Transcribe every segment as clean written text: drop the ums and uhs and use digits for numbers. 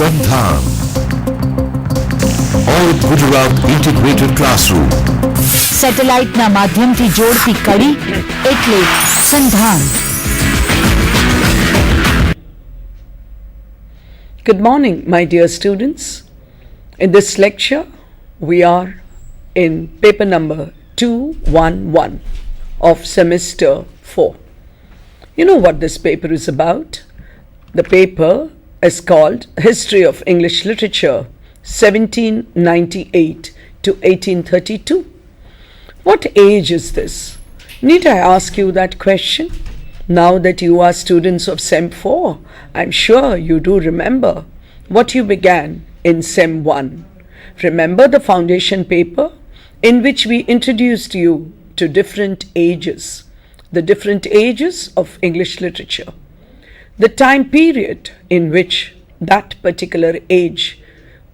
Sandhan और Gujarat integrated classroom સેટેલાઇટના માધ્યમથી જોડતી કડી એટલે સંધાન. Good morning, my dear students. In this lecture, we are in paper number 211 of semester 4. You know what this paper is about? The paper is called History of English Literature 1798 to 1832. What age is this? Need I ask you that question? Now that you are students of Sem 4, I'm sure you do remember what you began in Sem 1. Remember the foundation paper in which we introduced you to different ages, the different ages of English literature, the time period in which that particular age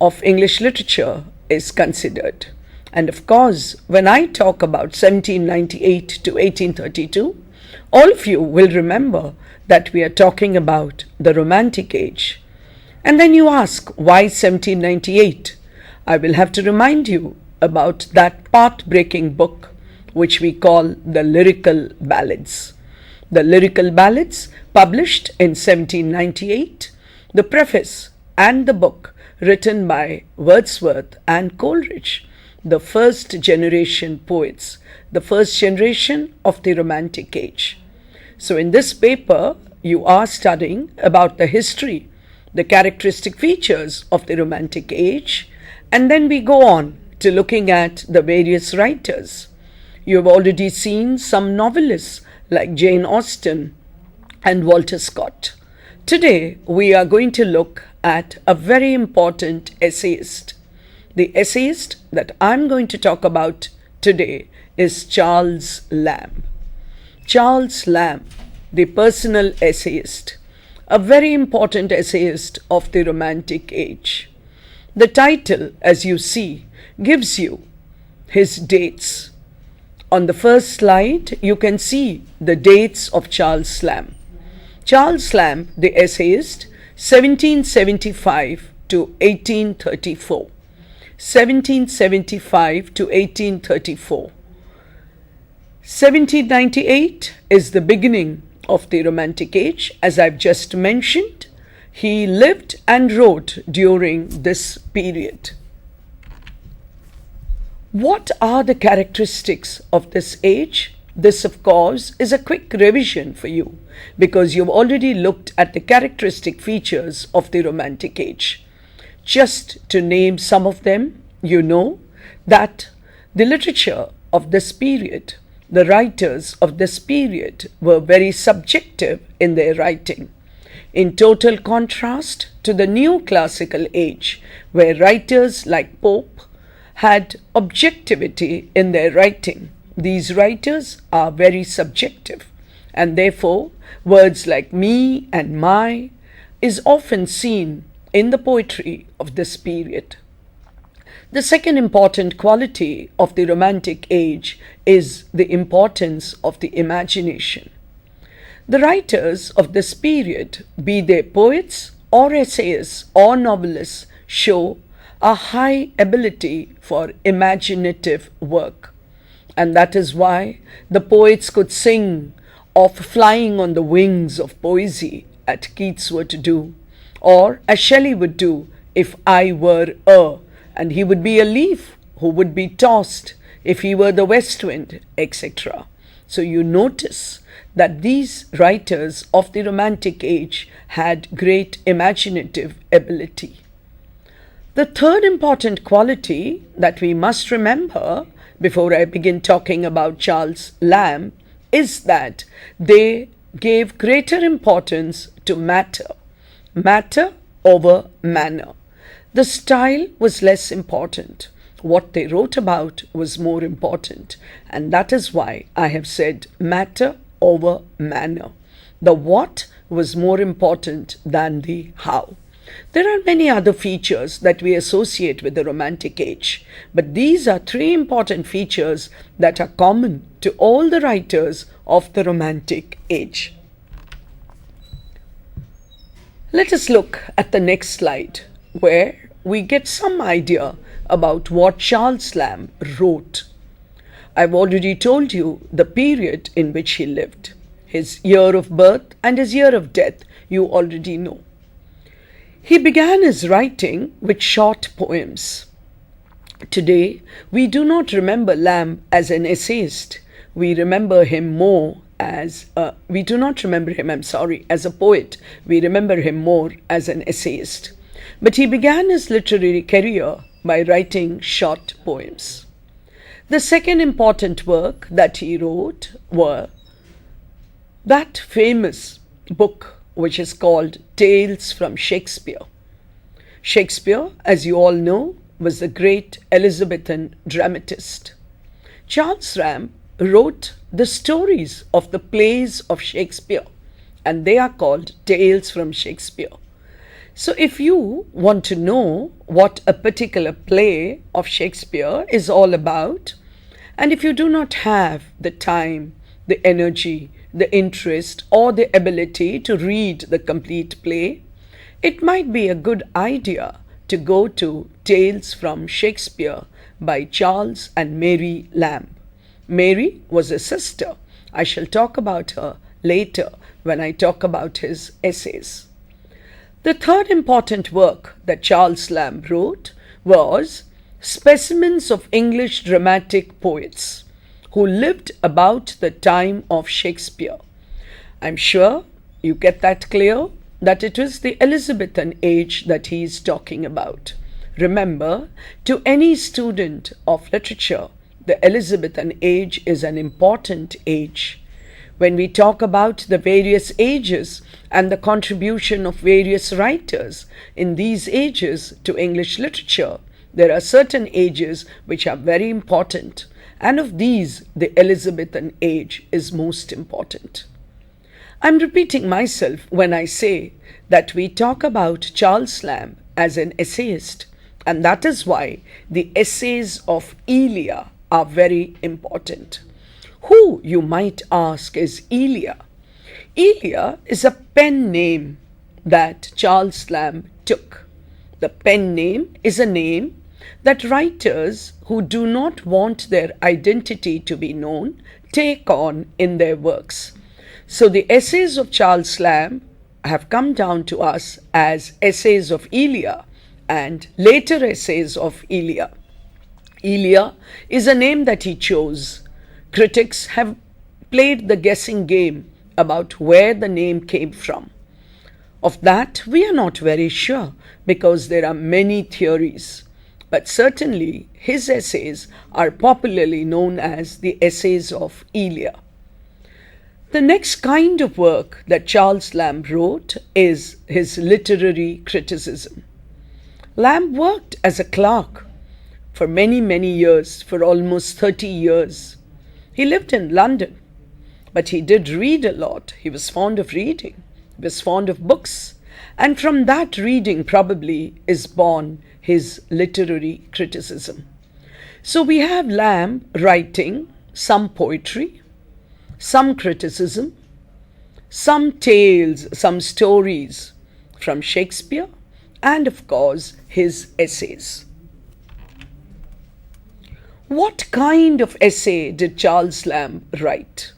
of English literature is considered. And of course, when I talk about 1798 to 1832, all of you will remember that we are talking about the Romantic age. And then you ask, why 1798? I will have to remind you about that path-breaking book which we call the Lyrical Ballads. The Lyrical Ballads, published in 1798, the preface and the book written by Wordsworth and Coleridge, the first generation poets, the first generation of the Romantic age. So in this paper, you are studying about the history, the characteristic features of the Romantic age, and then we go on to looking at the various writers. You have already seen some novelists like Jane Austen and Walter Scott. Today, we are going to look at a very important essayist. The essayist that I'm going to talk about today is Charles Lamb. Charles Lamb, the personal essayist, a very important essayist of the Romantic age. The title, as you see, gives you his dates. On the first slide, you can see the dates of Charles Lamb. Charles Lamb, the essayist, 1775 to 1834. 1775 to 1834. 1798 is the beginning of the Romantic age. As I've just mentioned, he lived and wrote during this period. What are the characteristics of this age? This, of course, is a quick revision for you because you've already looked at the characteristic features of the Romantic age. Just to name some of them, you know that the literature of this period, the writers of this period were very subjective in their writing, in total contrast to the new classical age, where writers like Pope had objectivity in their writing. These writers are very subjective, and therefore words like me and my is often seen in the poetry of this period. The second important quality of the Romantic age is the importance of the imagination. The writers of this period, be they poets or essayists or novelists, show a high ability for imaginative work. And that is why the poets could sing of flying on the wings of poesy as Keats were to do, or as Shelley would do if I were and he would be a leaf who would be tossed if he were the west wind, etc. So you notice that these writers of the Romantic age had great imaginative ability. The third important quality that we must remember before I begin talking about Charles Lamb is that they gave greater importance to matter over manner. The style was less important. What they wrote about was more important, and that is why I have said matter over manner. The what was more important than the how. There are many other features that we associate with the Romantic age, but these are three important features that are common to all the writers of the Romantic age. Let us look at the next slide. where we get some idea about what Charles Lamb wrote. I've already told you the period in which he lived. His year of birth and his year of death you already know. He began his writing with short poems. Today, we do not remember Lamb as an essayist. We remember him more as we do not remember him, as a poet. We remember him more as an essayist. But he began his literary career by writing short poems. The second important work that he wrote were that famous book which is called Tales from Shakespeare. Shakespeare, as you all know, was the great Elizabethan dramatist. Charles Lamb wrote the stories of the plays of Shakespeare, and they are called Tales from Shakespeare. So if you want to know what a particular play of Shakespeare is all about, and if you do not have the time, the energy, the interest, or the ability to read the complete play, it might be a good idea to go to Tales from Shakespeare by Charles and Mary Lamb. Mary was a sister. I shall talk about her later when I talk about his essays. The third important work that Charles Lamb wrote was Specimens of English Dramatic Poets who lived about the time of Shakespeare. I'm sure you get that clear, that it was the Elizabethan age that he is talking about. Remember, to any student of literature, the Elizabethan age is an important age. When we talk about the various ages and the contribution of various writers in these ages to English literature, there are certain ages which are very important, and of these, the Elizabethan age is most important. I'm repeating myself when I say that we talk about Charles Lamb as an essayist, and that is why the essays of Elia are very important. Who, you might ask, is Elia? Elia is a pen name that Charles Lamb took. The pen name is a name that writers who do not want their identity to be known take on in their works. So the essays of Charles Lamb have come down to us as essays of Elia and later essays of Elia. Elia is a name that he chose. Critics have played the guessing game about where the name came from. Of that, we are not very sure because there are many theories. But certainly, his essays are popularly known as the essays of Elia. The next kind of work that Charles Lamb wrote is his literary criticism. Lamb worked as a clerk for many, many years, for almost 30 years. He lived in London, but he did read a lot. He was fond of reading. He was fond of books. And from that reading probably is born his literary criticism. So we have Lamb writing some poetry, some criticism, some tales, some stories from Shakespeare, and of course his essays. What kind of essay did Charles Lamb write?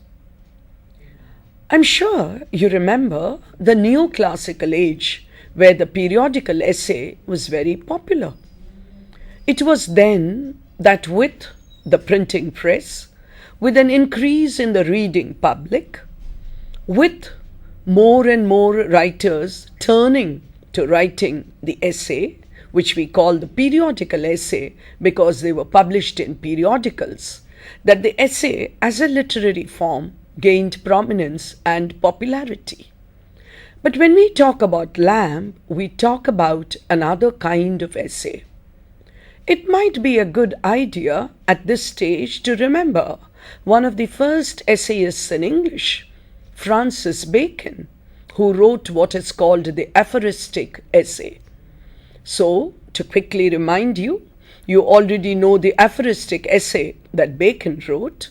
I'm sure you remember the neoclassical age where the periodical essay was very popular. It was then that with the printing press, with an increase in the reading public, with more and more writers turning to writing the essay, which we call the periodical essay because they were published in periodicals, that the essay as a literary form gained prominence and popularity. But when we talk about Lamb, we talk about another kind of essay. It might be a good idea at this stage to remember one of the first essayists in English, Francis Bacon, who wrote what is called the aphoristic essay. So, to quickly remind you, you already know the aphoristic essay that Bacon wrote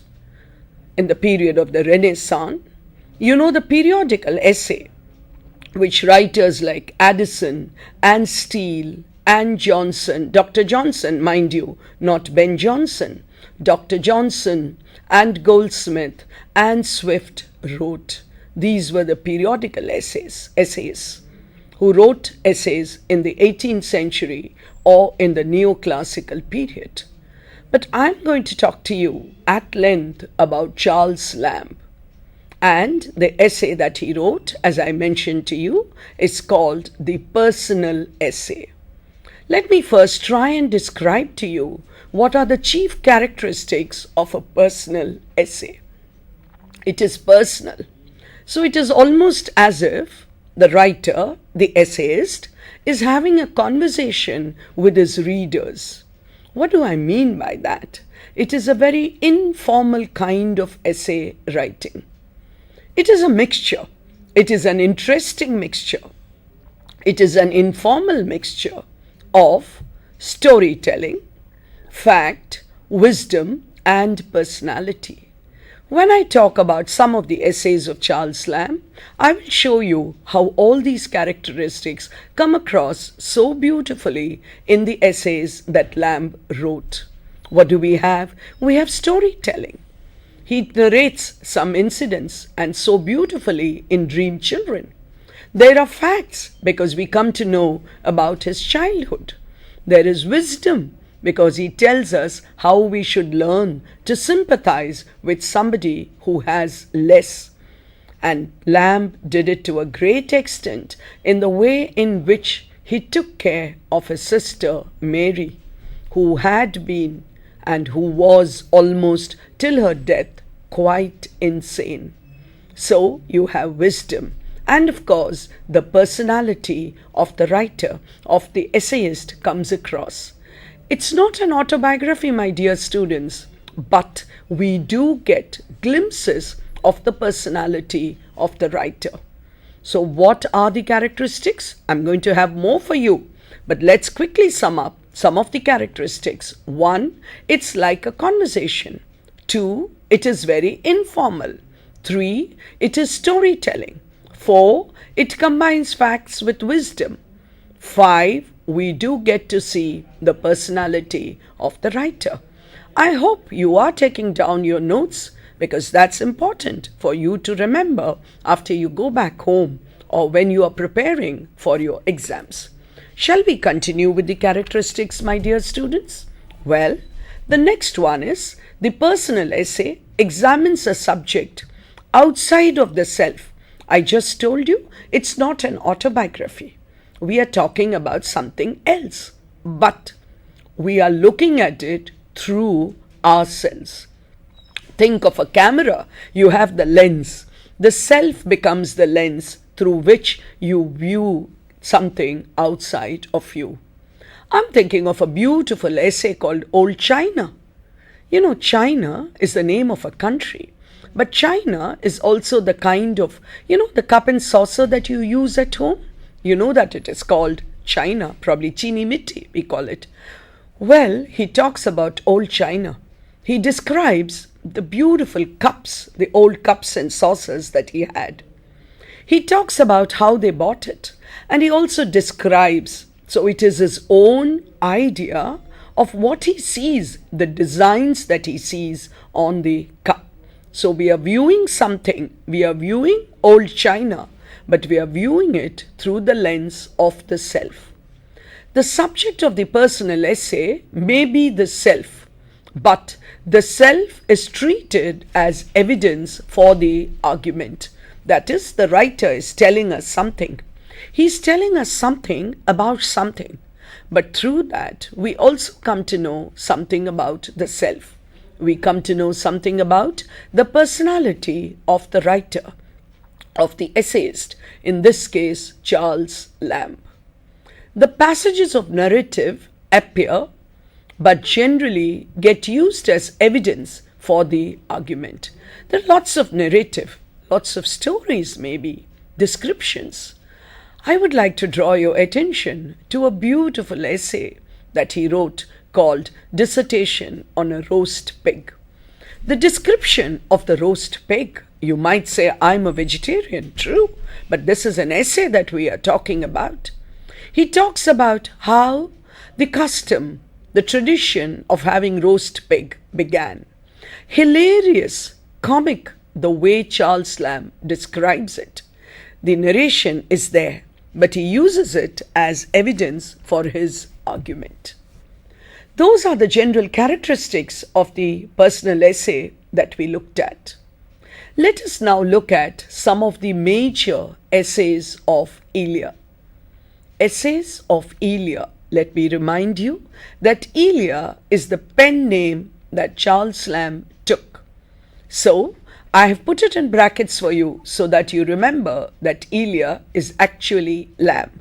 in the period of the Renaissance. You know the periodical essay, which writers like Addison and Steele and Johnson, Dr. Johnson, mind you, not Ben Jonson, Dr. Johnson and Goldsmith and Swift wrote. These were the periodical essays, who wrote essays in the 18th century or in the neoclassical period. But I'm going to talk to you at length about Charles Lamb. And the essay that he wrote, as I mentioned to you, is called the personal essay. Let me first try and describe to you what are the chief characteristics of a personal essay. It is personal. So it is almost as if the writer, the essayist, is having a conversation with his readers. What do I mean by that? It is a very informal kind of essay writing. It is a mixture. It is an interesting mixture. It is an informal mixture of storytelling, fact, wisdom, and personality. When I talk about some of the essays of Charles Lamb, I will show you how all these characteristics come across so beautifully in the essays that Lamb wrote. What do we have? We have storytelling. He narrates some incidents and so beautifully in Dream Children. There are facts because we come to know about his childhood. There is wisdom because he tells us how we should learn to sympathize with somebody who has less. And Lamb did it to a great extent in the way in which he took care of his sister Mary, who had been and who was almost till her death quite insane. So you have wisdom and of course the personality of the writer, of the essayist comes across. It's not an autobiography, my dear students, but we do get glimpses of the personality of the writer. So what are the characteristics? I'm going to have more for you, but let's quickly sum up some of the characteristics. 1, it's like a conversation. 2, it is very informal. 3, it is storytelling. 4, it combines facts with wisdom. 5, we do get to see the personality of the writer. I hope you are taking down your notes because that's important for you to remember after you go back home or when you are preparing for your exams. Shall we continue with the characteristics, my dear students? Well, the next one is the personal essay examines a subject outside of the self. I just told you it's not an autobiography. We are talking about something else, but we are looking at it through ourselves. Think of a camera. You have the lens. The self becomes the lens through which you view something outside of you. I'm thinking of a beautiful essay called Old China. You know, China is the name of a country, but China is also the kind of, the cup and saucer that you use at home. You know that it is called China, probably chini mitti, we call it. Well, he talks about Old China. He describes the beautiful cups, the old cups and saucers that he had. He talks about how they bought it. And he also describes, so it is his own idea of what he sees, the designs that he sees on the cup. So we are viewing something, we are viewing Old China, but we are viewing it through the lens of the self. The subject of the personal essay may be the self, but the self is treated as evidence for the argument. That is, the writer is telling us something. He's telling us something about something, but through that we also come to know something about the self. We come to know something about the personality of the writer, of the essayist, in this case Charles Lamb. The passages of narrative appear but generally get used as evidence for the argument. There are lots of narrative, lots of stories maybe, descriptions. I would like to draw your attention to a beautiful essay that he wrote called Dissertation on a Roast Pig. The description of the roast pig, you might say, I'm a vegetarian, true, but this is an essay that we are talking about. He talks about how the custom, the tradition of having roast pig began. Hilarious, comic, the way Charles Lamb describes it. The narration is there, but he uses it as evidence for his argument. Those are the general characteristics of the personal essay that we looked at. Let us now look at some of the major essays of Elia. Essays of Elia. Let me remind you that Elia is the pen name that Charles Lamb took. So, I have put it in brackets for you so that you remember that Elia is actually Lamb.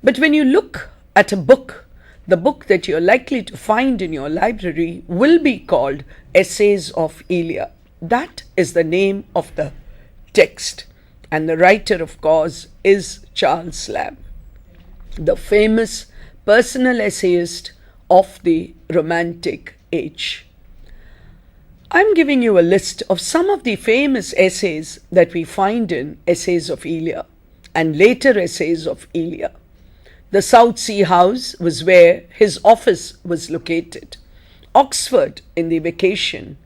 But when you look at a book, the book that you're likely to find in your library will be called Essays of Elia. That is the name of the text. And the writer, of course, is Charles Lamb, the famous personal essayist of the Romantic age. I'm giving you a list of some of the famous essays that we find in Essays of Elia and later Essays of Elia. The South Sea House was where his office was located. Oxford in the Vacation,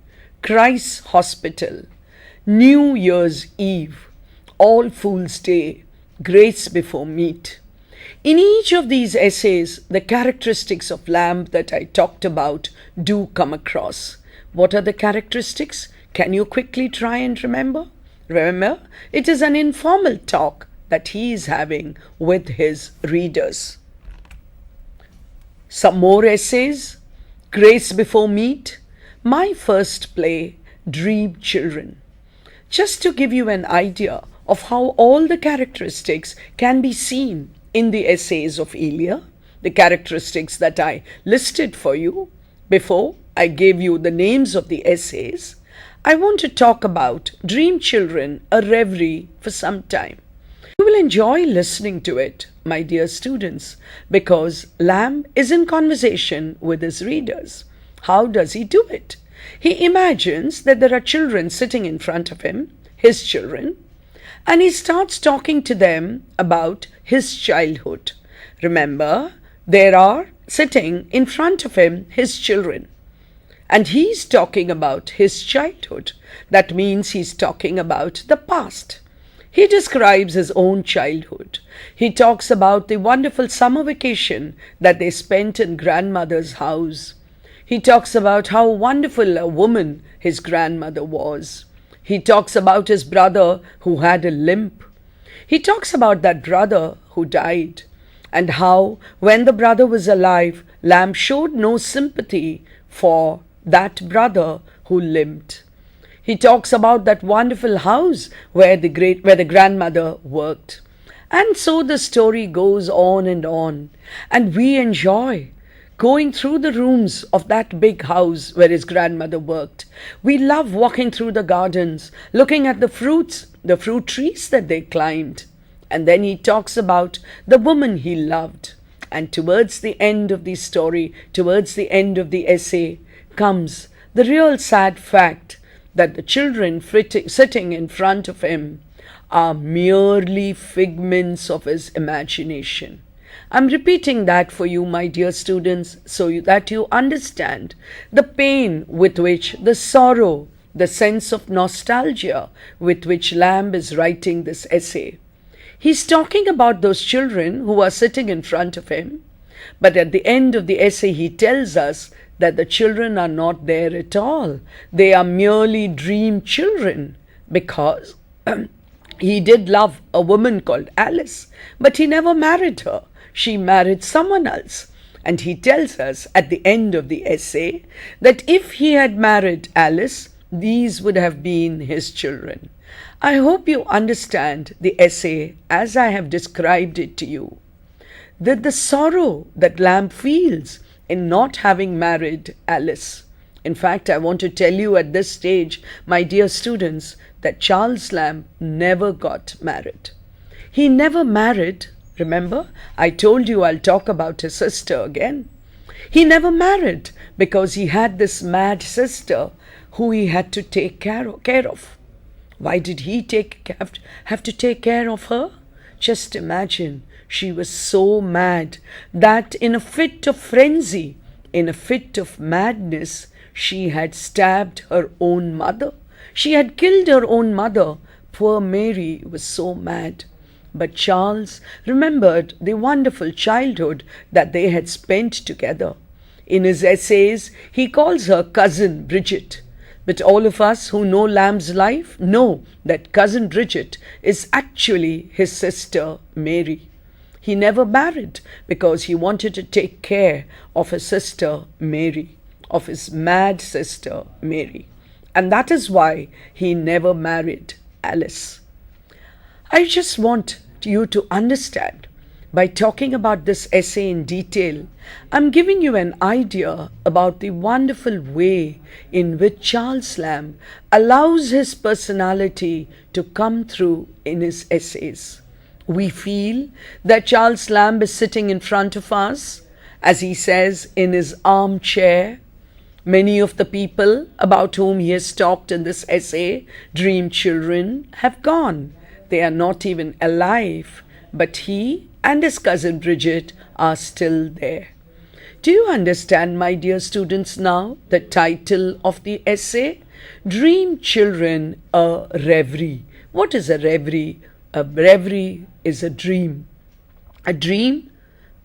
Christ's Hospital, New Year's Eve, All Fool's Day, Grace Before Meat. In each of these essays, the characteristics of Lamb that I talked about do come across. What are the characteristics? Can you quickly try and remember? Remember, it is an informal talk that he is having with his readers. Some more essays. Grace Before Meat, my first play, Dream Children. Just to give you an idea of how all the characteristics can be seen in the Essays of Elia, the characteristics that I listed for you before I gave you the names of the essays, I want to talk about Dream Children, a reverie for some time. You will enjoy listening to it, my dear students, because Lamb is in conversation with his readers. How does he do it? He imagines that there are children sitting in front of him, his children, and he starts talking to them about his childhood. Remember, there are sitting in front of him his children. And he's talking about his childhood. That means he's talking about the past. He describes his own childhood. He talks about the wonderful summer vacation that they spent in grandmother's house. He talks about how wonderful a woman his grandmother was. He talks about his brother who had a limp. He talks about that brother who died, and how, when the brother was alive, Lamb showed no sympathy for that brother who limped. He talks about that wonderful house where the grandmother worked. And so the story goes on, and we enjoy going through the rooms of that big house where his grandmother worked. We love walking through the gardens, looking at the fruit trees that they climbed. And then he talks about the woman he loved. And towards the end of the story, towards the end of the essay, comes the real sad fact that the children sitting in front of him are merely figments of his imagination. I'm repeating that for you, my dear students, so that you understand the pain with which, the sorrow, the sense of nostalgia with which Lamb is writing this essay. He's talking about those children who are sitting in front of him, but at the end of the essay he tells us that the children are not there at all. They are merely dream children, because he did love a woman called Alice, but he never married her. She married someone else. And he tells us at the end of the essay that if he had married Alice, these would have been his children. I hope you understand the essay as I have described it to you. That the sorrow that Lamb feels in not having married Alice. In fact, I want to tell you at this stage, my dear students, that Charles Lamb never got married. He never married. Remember, I told you I'll talk about his sister again. He never married because he had this mad sister who he had to take care of. Why did he have to take care of her? Just imagine, she was so mad that in a fit of frenzy, in a fit of madness, she had stabbed her own mother. She had killed her own mother. Poor Mary was so mad. But Charles remembered the wonderful childhood that they had spent together. In his essays, he calls her Cousin Bridget. But all of us who know Lamb's life know that Cousin Bridget is actually his sister Mary. He never married because he wanted to take care of his sister Mary, of his mad sister Mary. And that is why he never married Alice. I just want you to understand, by talking about this essay in detail, I'm giving you an idea about the wonderful way in which Charles Lamb allows his personality to come through in his essays. We feel that Charles Lamb is sitting in front of us, as he says, in his armchair. Many of the people about whom he has talked in this essay, dream children, have gone. They are not even alive, but he and his cousin Bridget are still there. Do you understand, my dear students, now the title of the essay? Dream Children, a Reverie. What is a reverie? A reverie is a dream. A dream,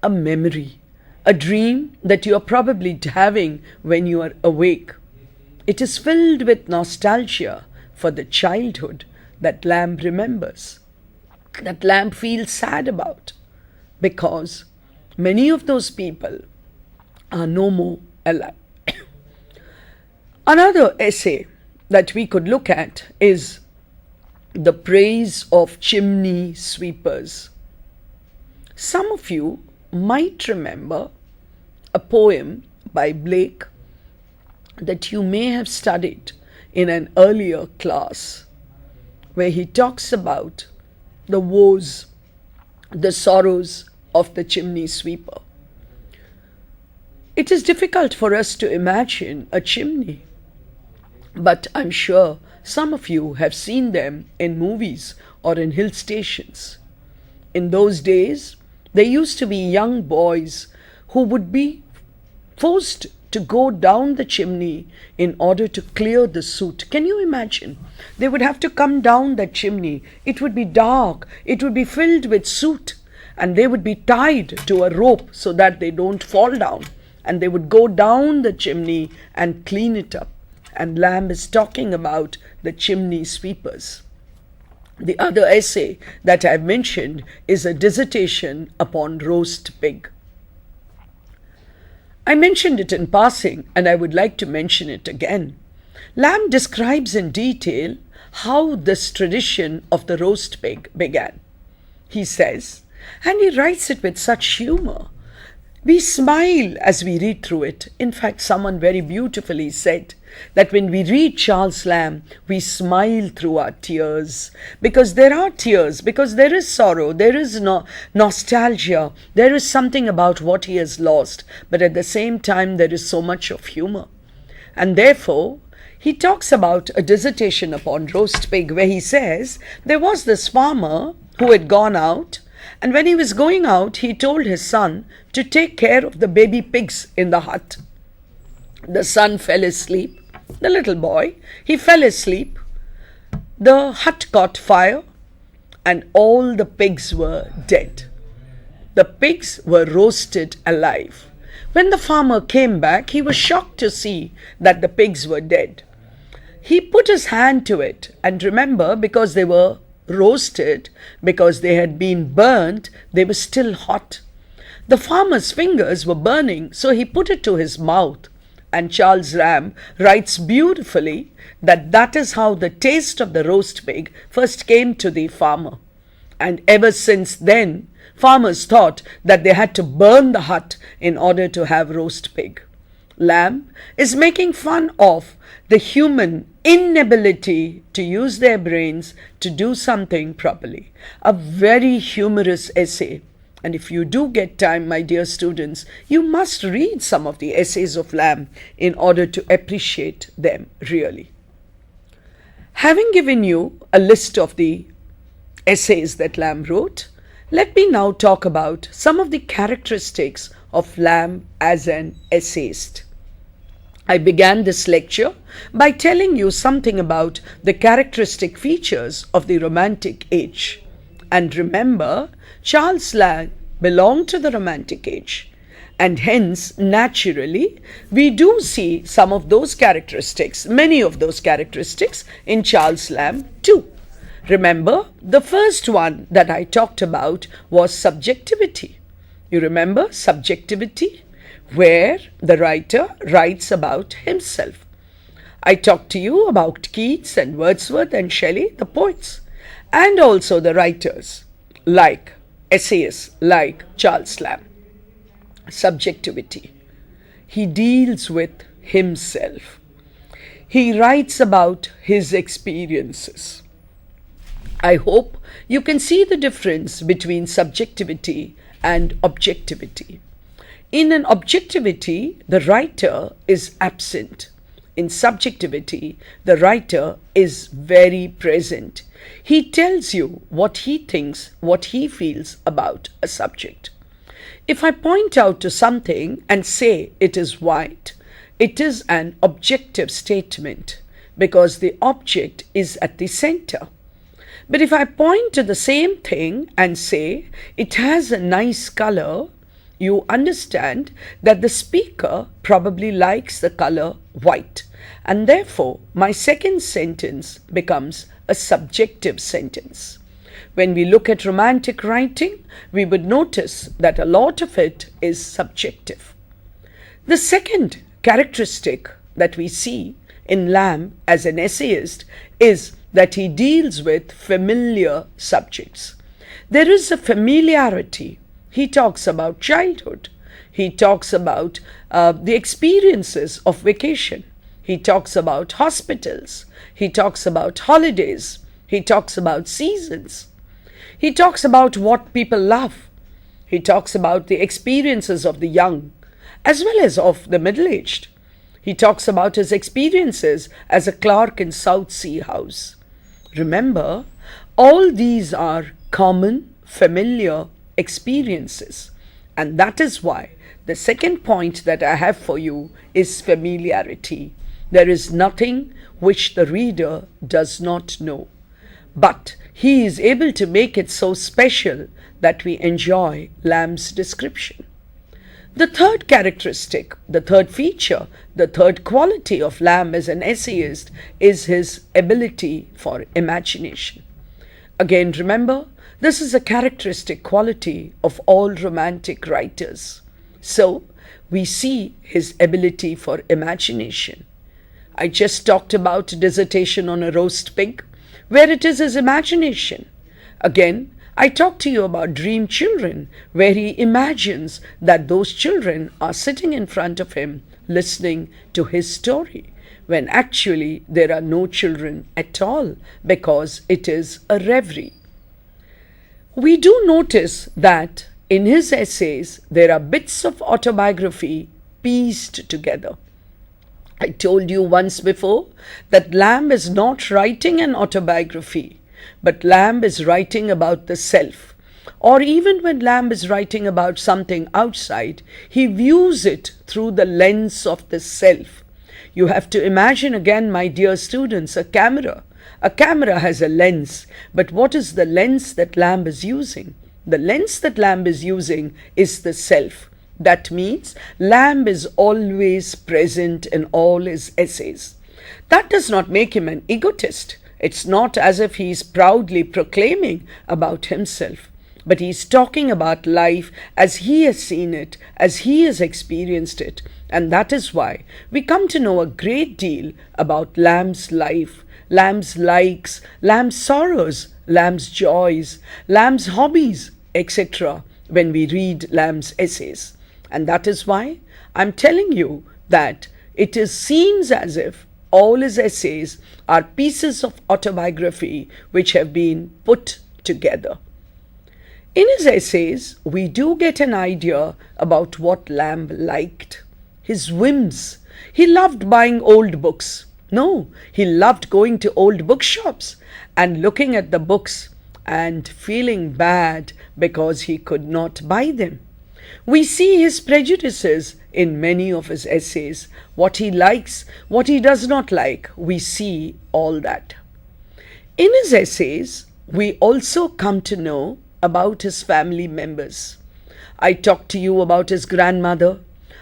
a memory. A dream that you are probably having when you are awake. It is filled with nostalgia for the childhood that Lamb remembers, that Lamb feels sad about, because many of those people are no more alive. Another essay that we could look at is The Praise of Chimney Sweepers. Some of you might remember a poem by Blake that you may have studied in an earlier class, where he talks about the woes, the sorrows of the chimney sweeper. It is difficult for us to imagine a chimney, but I'm sure some of you have seen them in movies or in hill stations. In those days, there used to be young boys who would be forced to go down the chimney in order to clear the soot. Can you imagine? They would have to come down that chimney. It would be dark. It would be filled with soot. And they would be tied to a rope so that they don't fall down. And they would go down the chimney and clean it up. And Lamb is talking about the chimney sweepers. The other essay that I've mentioned is a dissertation upon roast pig. I mentioned it in passing, and I would like to mention it again. Lamb describes in detail how this tradition of the roast pig began. He says, and he writes it with such humor. We smile as we read through it. In fact, someone very beautifully said that when we read Charles Lamb, we smile through our tears, because there are tears, because there is sorrow, there is nostalgia, there is something about what he has lost, but at the same time there is so much of humor. And therefore, he talks about a dissertation upon roast pig, where he says there was this farmer who had gone out, and when he was going out, he told his son to take care of the baby pigs in the hut. The son fell asleep. The little boy, he fell asleep. The hut caught fire, and all the pigs were dead. The pigs were roasted alive. When the farmer came back, he was shocked to see that the pigs were dead. He put his hand to it, and remember, because they were roasted, because they had been burnt, they were still hot. The farmer's fingers were burning, so he put it to his mouth. And Charles Lamb writes beautifully that that is how the taste of the roast pig first came to the farmer. And ever since then, farmers thought that they had to burn the hut in order to have roast pig. Lamb is making fun of the human inability to use their brains to do something properly. A very humorous essay. And if you do get time, my dear students, you must read some of the essays of Lamb in order to appreciate them really. Having given you a list of the essays that Lamb wrote, Let me now talk about some of the characteristics of Lamb as an essayist. I began this lecture by telling you something about the characteristic features of the Romantic age. And remember, Charles Lamb belonged to the Romantic age. And hence, naturally, we do see some of those characteristics, many of those characteristics in Charles Lamb too. Remember, the first one that I talked about was subjectivity. You remember subjectivity, where the writer writes about himself. I talked to you about Keats and Wordsworth and Shelley, the poets, and also the writers, like essayists like Charles Lamb. Subjectivity. He deals with himself. He writes about his experiences. I hope you can see the difference between subjectivity and objectivity. In an objectivity, the writer is absent. In subjectivity, the writer is very present. He tells you what he thinks, what he feels about a subject. If I point out to something and say it is white, it is an objective statement because the object is at the center. But if I point to the same thing and say it has a nice color, you understand that the speaker probably likes the color white, and therefore my second sentence becomes a subjective sentence. When we look at romantic writing, we would notice that a lot of it is subjective. The second characteristic that we see in Lamb as an essayist is that he deals with familiar subjects. There is a familiarity. He talks about childhood. He talks about the experiences of vacation. He talks about hospitals. He talks about holidays. He talks about seasons. He talks about what people love. He talks about the experiences of the young as well as of the middle-aged. He talks about his experiences as a clerk in South Sea House. Remember, all these are common, familiar experiences. And that is why the second point that I have for you is familiarity. There is nothing which the reader does not know, but he is able to make it so special that we enjoy Lamb's description. The third characteristic, the third feature, the third quality of Lamb as an essayist is his ability for imagination. Again, remember, this is a characteristic quality of all romantic writers. So, we see his ability for imagination. I just talked about Dissertation on a Roast Pig, where it is his imagination. Again, I talked to you about Dream Children, where he imagines that those children are sitting in front of him listening to his story, when actually there are no children at all because it is a reverie. We do notice that in his essays there are bits of autobiography pieced together. I told you once before that Lamb is not writing an autobiography, but Lamb is writing about the self. Or even when Lamb is writing about something outside, he views it through the lens of the self. You have to imagine again, my dear students, a camera. A camera has a lens, but what is the lens that Lamb is using? The lens that Lamb is using is the self. That means Lamb is always present in all his essays. That does not make him an egotist. It's not as if he is proudly proclaiming about himself, but he's talking about life as he has seen it, as he has experienced it. And that is why we come to know a great deal about Lamb's life, Lamb's likes, Lamb's sorrows, Lamb's joys, Lamb's hobbies, etc. when we read Lamb's essays. And that is why I'm telling you that seems as if all his essays are pieces of autobiography which have been put together. In his essays, we do get an idea about what Lamb liked. His whims. He loved buying old books. No, he loved going to old bookshops and looking at the books and feeling bad because he could not buy them. We see his prejudices in many of his essays, what he likes, what he does not like. We see all that. In his essays, we also come to know about his family members. I talked to you about his grandmother.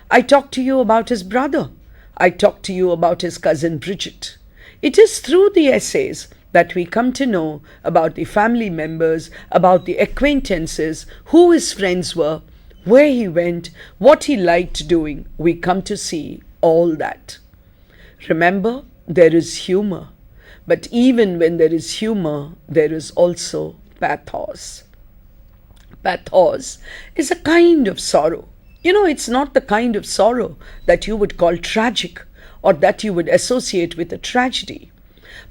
I talked to you about his brother. I talked to you about his cousin Bridget. It is through the essays that we come to know about the family members, about the acquaintances, who his friends were, where he went, what he liked doing. We come to see all that. Remember, there is humor. But even when there is humor, there is also pathos. Pathos is a kind of sorrow. It's not the kind of sorrow that you would call tragic or that you would associate with a tragedy.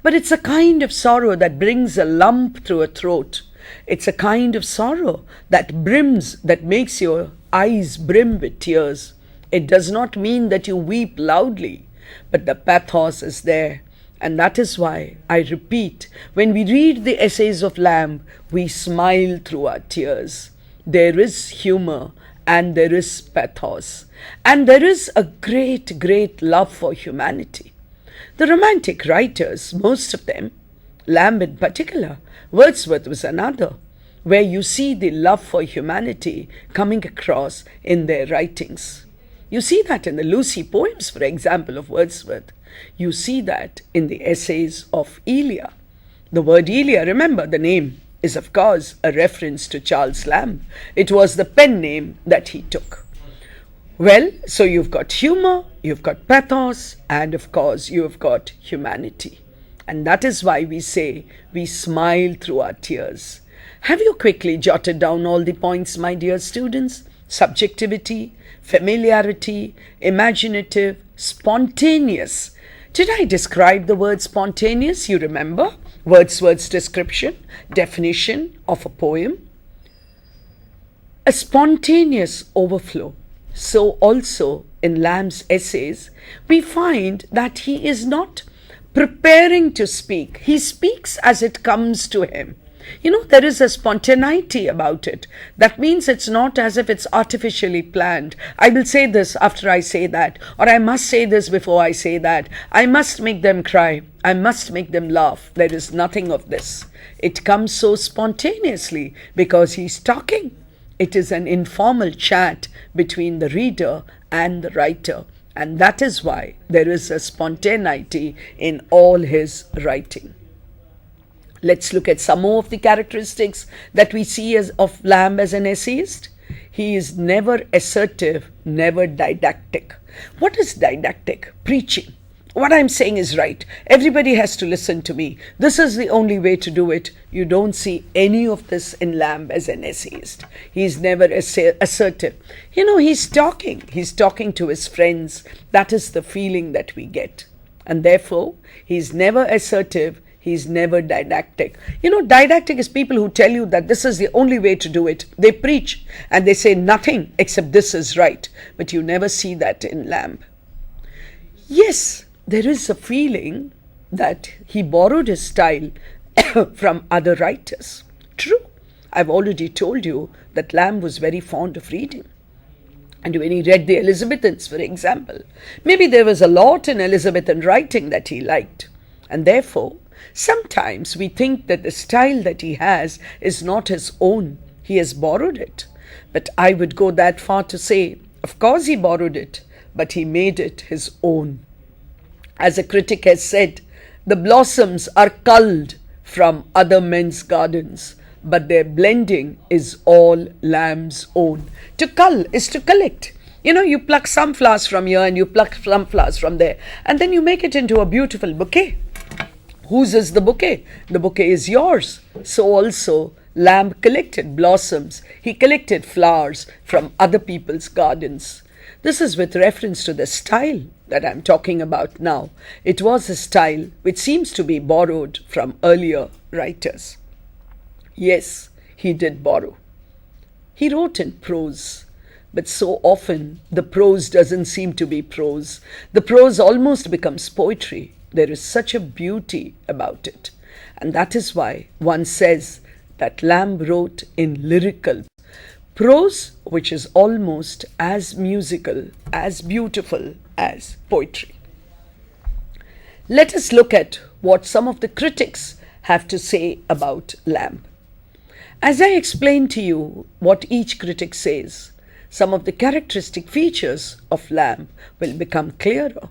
But it's a kind of sorrow that brings a lump through a throat. It's a kind of sorrow that brims, that makes your eyes brim with tears. It does not mean that you weep loudly, but the pathos is there. And that is why, I repeat, when we read the essays of Lamb, we smile through our tears. There is humor and there is pathos. And there is a great, great love for humanity. The Romantic writers, most of them, Lamb in particular, Wordsworth was another, where you see the love for humanity coming across in their writings. You see that in the Lucy poems, for example, of Wordsworth. You see that in the essays of Elia. The word Elia, remember, the name is of course a reference to Charles Lamb. It was the pen name that he took. Well, so you've got humor, you've got pathos, and of course you've got humanity. And that is why we say we smile through our tears. Have you quickly jotted down all the points, my dear students? Subjectivity, familiarity, imaginative, spontaneous. Did I describe the word spontaneous? You remember Wordsworth's definition of a poem? A spontaneous overflow. So also in Lamb's essays, we find that he is not preparing to speak. He speaks as it comes to him. There is a spontaneity about it. That means it's not as if it's artificially planned. I will say this after I say that, or I must say this before I say that. I must make them cry. I must make them laugh. There is nothing of this. It comes so spontaneously because he's talking. It is an informal chat between the reader and the writer. And that is why there is a spontaneity in all his writing. Let's look at some more of the characteristics that we see of Lamb as an essayist. He is never assertive, never didactic. What is didactic? Preaching. What I'm saying is right. Everybody has to listen to me. This is the only way to do it. You don't see any of this in Lamb as an essayist. He's never assertive. He's talking. He's talking to his friends. That is the feeling that we get. And therefore, he's never assertive. He's never didactic. Didactic is people who tell you that this is the only way to do it. They preach and they say nothing except this is right. But you never see that in Lamb. Yes, there is a feeling that he borrowed his style from other writers. True. I've already told you that Lamb was very fond of reading. And when he read the Elizabethans, for example, maybe there was a lot in Elizabethan writing that he liked. And therefore, sometimes we think that the style that he has is not his own. He has borrowed it. But I would go that far to say, of course he borrowed it, but he made it his own. As a critic has said, the blossoms are culled from other men's gardens, but their blending is all Lamb's own. To cull is to collect. You pluck some flowers from here and you pluck some flowers from there, and then you make it into a beautiful bouquet. Whose is the bouquet? The bouquet is yours. So also Lamb collected blossoms. He collected flowers from other people's gardens. This is with reference to the style that I'm talking about now. It was a style which seems to be borrowed from earlier writers. Yes, he did borrow. He wrote in prose, but so often the prose doesn't seem to be prose. The prose almost becomes poetry. There is such a beauty about it. And that is why one says that Lamb wrote in lyrical prose, which is almost as musical, as beautiful as poetry. Let us look at what some of the critics have to say about Lamb. As I explain to you what each critic says, some of the characteristic features of Lamb will become clearer.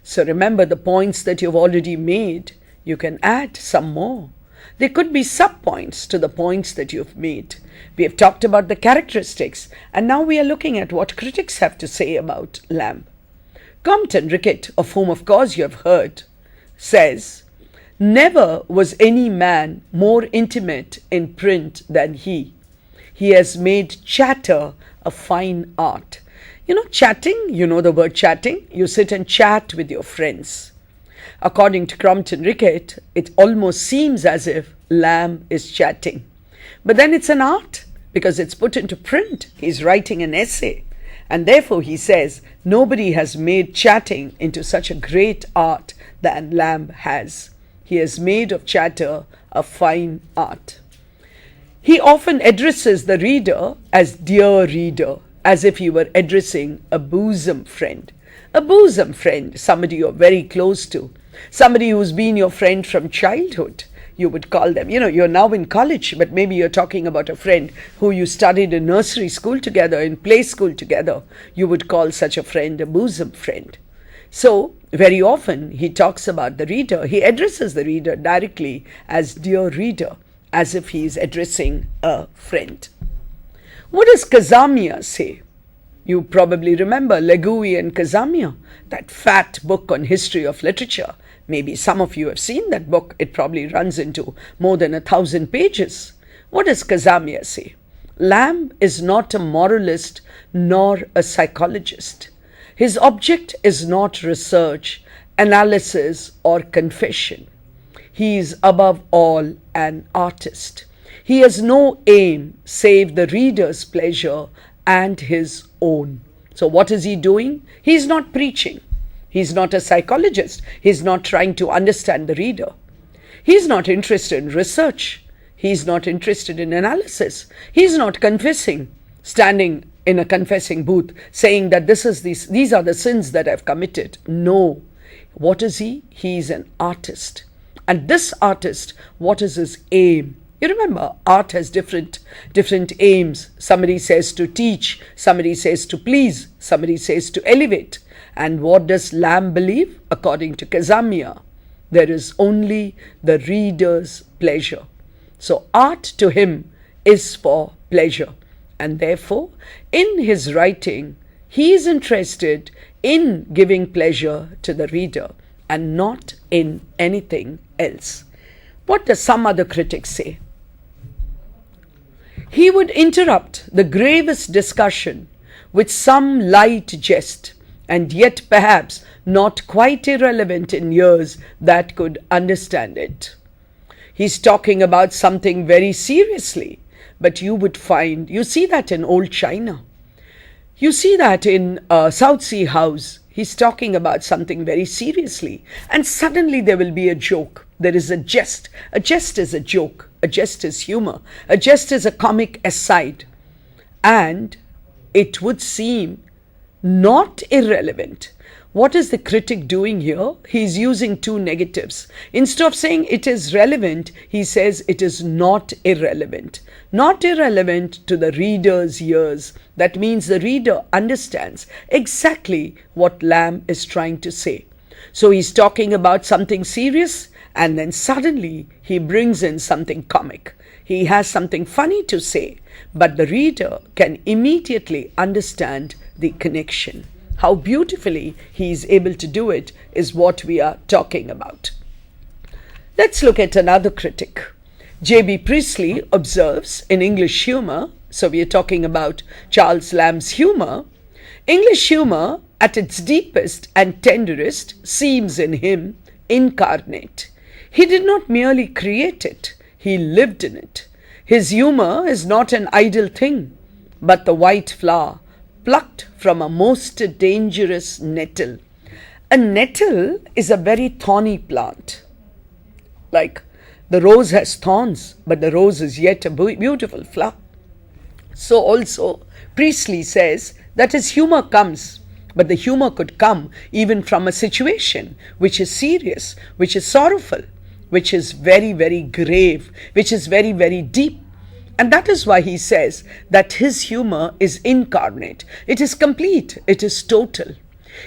So remember the points that you've already made. You can add some more. There could be sub-points to the points that you've made. We have talked about the characteristics, and now we are looking at what critics have to say about Lamb. Compton Rickett, of whom of course you have heard, says, "Never was any man more intimate in print than he. He has made chatter a fine art." You know, chatting, you know the word chatting? You sit and chat with your friends. According to Compton Rickett, it almost seems as if Lamb is chatting. But then it's an art because it's put into print. He's writing an essay. And therefore, he says, nobody has made chatting into such a great art than Lamb has. He has made of chatter a fine art. He often addresses the reader as dear reader, as if he were addressing a bosom friend. A bosom friend, somebody you're very close to, somebody who's been your friend from childhood. You would call them, you're now in college, but maybe you're talking about a friend who you studied in nursery school together, in play school together. You would call such a friend a bosom friend. So, very often he talks about the reader. He addresses the reader directly as dear reader, as if he is addressing a friend. What does Kazamia say? You probably remember Legui and Kazamia, that fat book on history of literature. Maybe some of you have seen that book. It probably runs into more than 1,000 pages. What does Kazamia say? Lamb is not a moralist nor a psychologist. His object is not research, analysis, or confession. He is above all an artist. He has no aim save the reader's pleasure and his own. So what is he doing? He's not preaching. He's not a psychologist. He's not trying to understand the reader. He's not interested in research. He's not interested in analysis. He's not confessing, standing in a confessing booth, saying that these are the sins that I've committed. No. What is he? He's an artist. And this artist, what is his aim? You remember, art has different aims. Somebody says to teach, somebody says to please, somebody says to elevate. And what does Lamb believe? According to Kazamia, there is only the reader's pleasure. So art to him is for pleasure. And therefore, in his writing, he is interested in giving pleasure to the reader and not in anything else. What does some other critics say? He would interrupt the gravest discussion with some light jest, and yet perhaps not quite irrelevant in ears that could understand it. He's talking about something very seriously, but you see that in old China. You see that in South Sea House. He's talking about something very seriously, and suddenly there will be a joke. There is a jest. A jest is a joke. A jest is humor. A jest is a comic aside. And it would seem not irrelevant. What is the critic doing here? He's using two negatives. Instead of saying it is relevant, he says it is not irrelevant. Not irrelevant to the reader's ears. That means the reader understands exactly what Lamb is trying to say. So he's talking about something serious, and then suddenly he brings in something comic. He has something funny to say, but the reader can immediately understand the connection. How beautifully he is able to do it is what we are talking about. Let's look at another critic. J.B. Priestley observes in English humor, so we are talking about Charles Lamb's humor, English humor at its deepest and tenderest seems in him incarnate. He did not merely create it, he lived in it. His humor is not an idle thing, but the white flower plucked from a most dangerous nettle. A nettle is a very thorny plant. Like The rose has thorns, but the rose is yet a beautiful flower. So also, Priestley says that his humor comes, but the humor could come even from a situation which is serious, which is sorrowful, which is very, very grave, which is very, very deep. And that is why he says that his humor is incarnate, it is complete, it is total.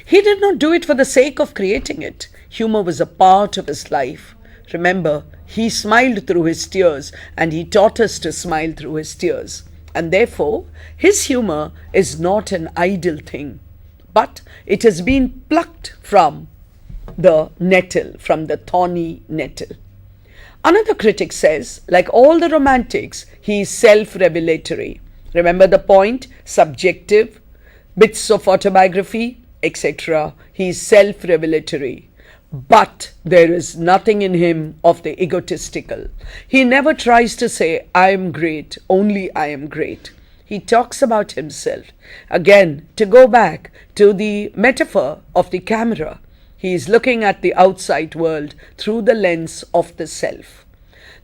He did not do it for the sake of creating it. Humor was a part of his life. Remember, he smiled through his tears, and he taught us to smile through his tears. And therefore, his humor is not an idle thing, but it has been plucked from the nettle, from the thorny nettle. Another critic says, like all the romantics, he is self-revelatory. Remember the point? Subjective, bits of autobiography, etc. He is self-revelatory. But there is nothing in him of the egotistical. He never tries to say, I am great, only I am great. He talks about himself. Again, to go back to the metaphor of the camera, he is looking at the outside world through the lens of the self.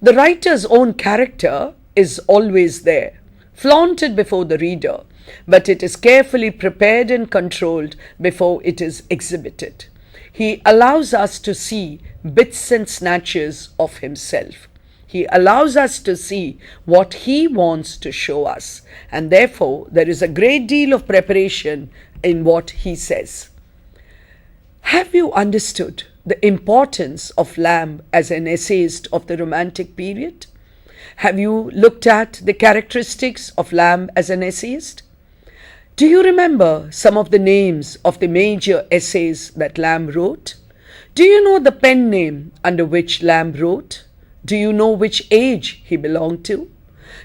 The writer's own character is always there, flaunted before the reader, but it is carefully prepared and controlled before it is exhibited. He allows us to see bits and snatches of himself. He allows us to see what he wants to show us, and therefore there is a great deal of preparation in what he says. Have you understood the importance of Lamb as an essayist of the Romantic period? Have you looked at the characteristics of Lamb as an essayist? Do you remember some of the names of the major essays that Lamb wrote? Do you know the pen name under which Lamb wrote? Do you know which age he belonged to?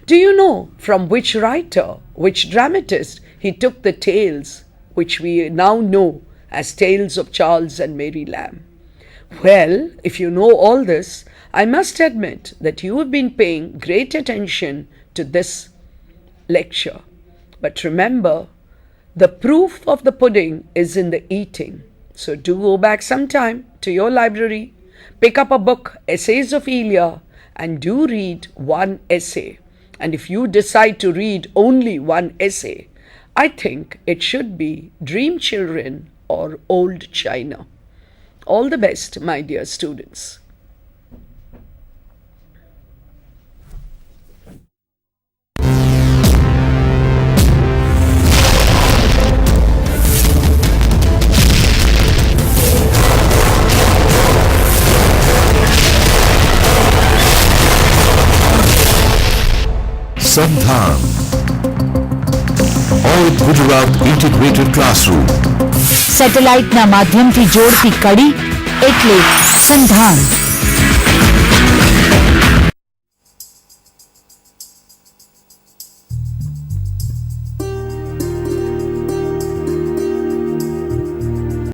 Do you know from which writer, which dramatist he took the tales which we now know as Tales of Charles and Mary Lamb? Well, if you know all this, I must admit that you have been paying great attention to this lecture. But remember, the proof of the pudding is in the eating. So do go back sometime to your library, pick up a book, Essays of Elia, and do read one essay. And if you decide to read only one essay, I think it should be Dream Children or Old China. All the best, my dear students. Sandhan, All Gujarat Integrated Classroom. સેટેલાઇટના માધ્યમથી જોડતી કડી એટલે સંધાન.